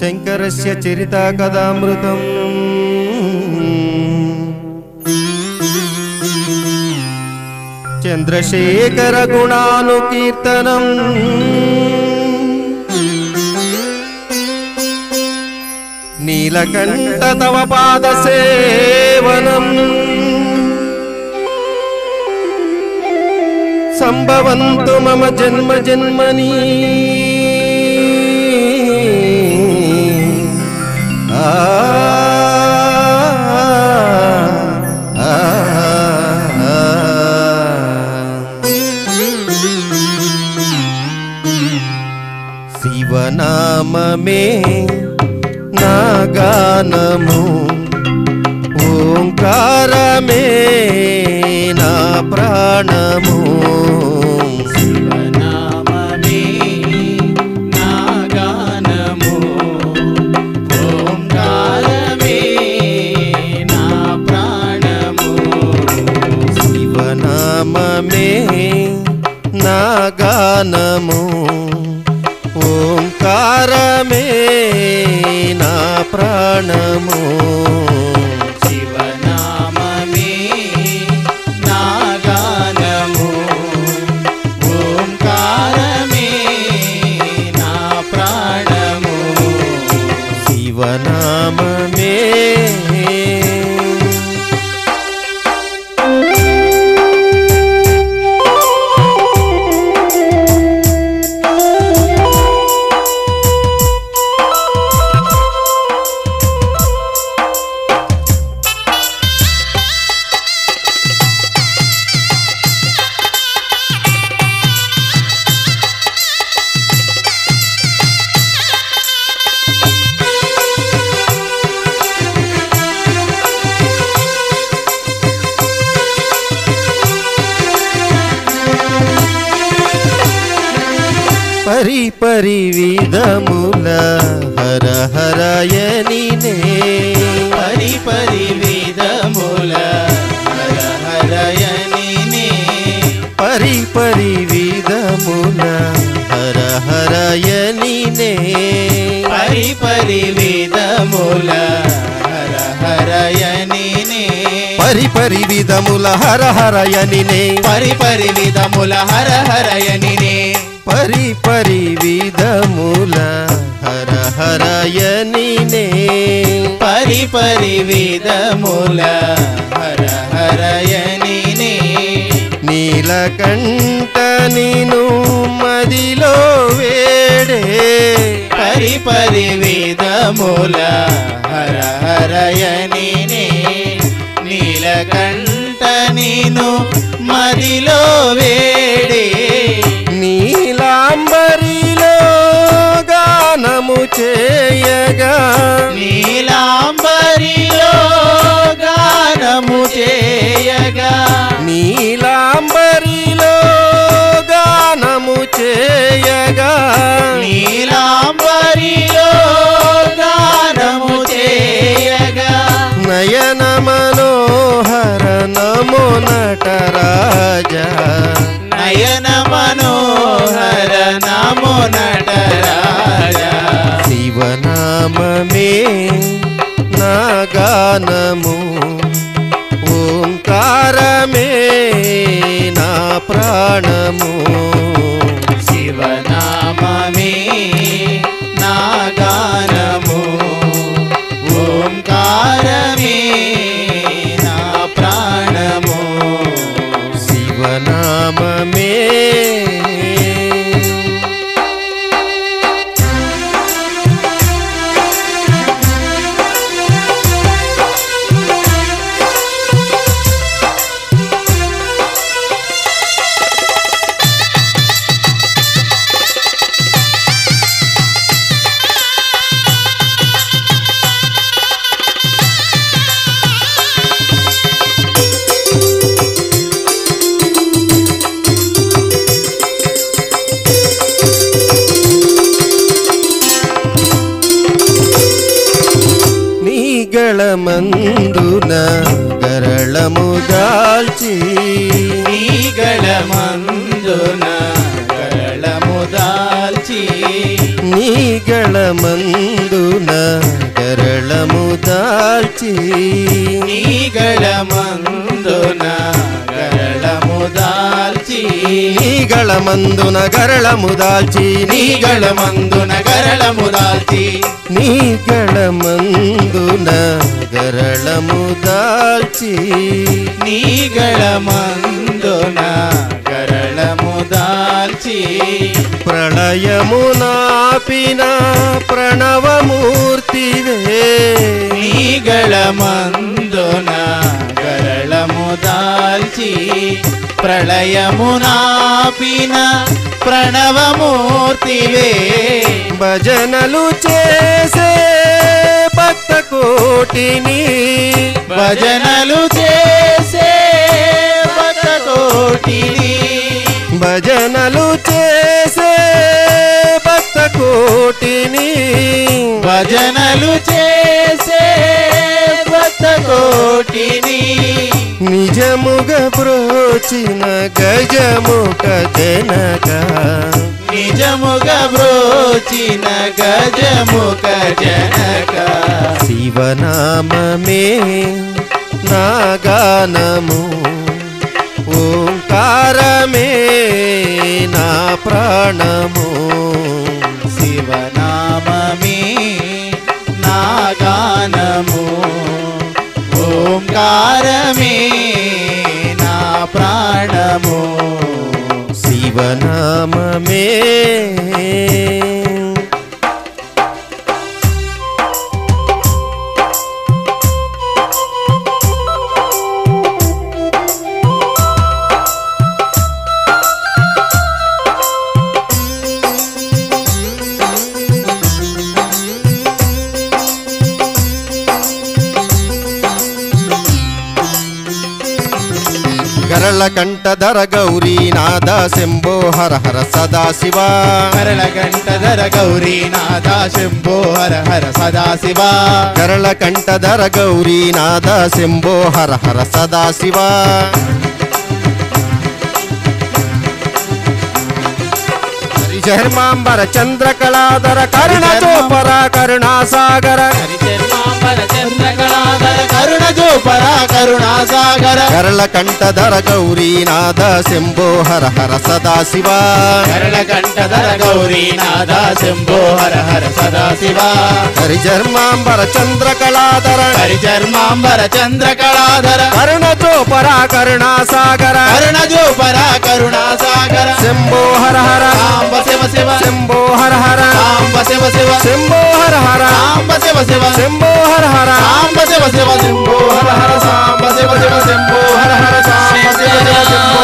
శంకరస్య చరితా కథామృతం చంద్రశేఖర గుణానుకీర్తనం నీలకంఠ తవ పాద సేవనం సంభవంతు మమ జన్మ జన్మని శివనామమే నా గానము ఓంకారమే నా ప్రాణము శివనామమే నా గానము ఓంకారమే నా ప్రాణము శివనామమే నా గానము ఓంకారమే నా ప్రాణము శివనామమే నా గానము ఓంకారమే నా ప్రాణము శివనామమే పరి పరి విధముల హర హరయనినే పరి పరి విధముల హర హరయనినే పరి పరి విధముల హర హరయనినే పరి పరి విధముల హర హరయనినే పరి పరి విధముల హర హరయనినే పరి పరి విధముల హర హరయనినే పరి పరి విధముల హర హరయనినే పరి పరి విధముల హర హరయనినే నీలకంఠ నిను మదిలో వేడే పరి పరి విధముల హర హరయనినే నీలకంఠ నిను మదిలో వేడే నీలాంబరిలో గానము చేయగా నీలాంబరిలో గానము చేయగా నీలాంబరిలో గానము చేయగా నీలాంబరిలో గానము చేయగా నయన మనోహర నమో నటరాజ నయన మనోహర నమో నటరాజ శివనామమే నా గానము ఓంకారమే నా ప్రాణము శివనామమే నా గానము ఓంకారమే నా ప్రాణము శివనామమే గళమందున గరళము దాల్చి నీ గళమందున గరళము దాల్చి నీ నీగళ మందున గరళము దాల్చి నీగళ మందున గరళము దాల్చి నీగళ మందున గరళము దాల్చి నీగళ మందున గరళము దాల్చి నీగళ మందున గరళము దాల్చి నీగళ మందున గరళము దాల్చి ప్రళయమునాపిన ప్రణవమూర్తివే నీగళ మందున గరళము దాల్చి ప్రళయమునాపిన ప్రణవమూర్తివే భజనలు చేసే భక్త కోటిని భజనలు చేసే భక్త కోటిని భజనలు చేసే భక్త కోటిని భజనలు చేసే భక్త కోటిని నిజముగ బ్రోచిన గజముఖ జనక నిజముగ బ్రోచిన గజముఖ జనక శివనామమే నా గానము ఓంకారమే నా ప్రాణము శివనామమే నా గానము ఓంకారమే నా ప్రాణము శివనామమే గరళ కంఠధర గౌరీ నాద శంభో హర హర సదాశివ గరళ కంఠధర గౌరీ నాద శంభో హర హర సదాశివ గరళ కంఠధర గౌరీ నాద శంభో హర హర సదాశివ హరిచర్మాంబర చంద్రకళాధర కరుణ చోపర కరుణాసాగర కరుణ జోపర కరుణాసాగర గరళ కంఠధర గౌరీ నాద శంభో హర హర సదాశివ గరళ కంఠధర గౌరీ నాద శంభో హర హర సదాశివ హరిచర్మాంబర చంద్రకళాధర హరిచర్మాంబర చంద్రకళాధర కరుణ చోపర కరుణాసాగర కరుణ జోపర కరుణాసాగర శంభో హర హర సాంబ శివ శివ శంభో హర హర సాంబ శివ శివ శంభో హర హర సాంబ శివ శివ శంభో హర హర సాంబ శివ శివ శంభో హర హర సాంబ శివ శివ శంభో హర హర సాంబ శివ శివ శంభో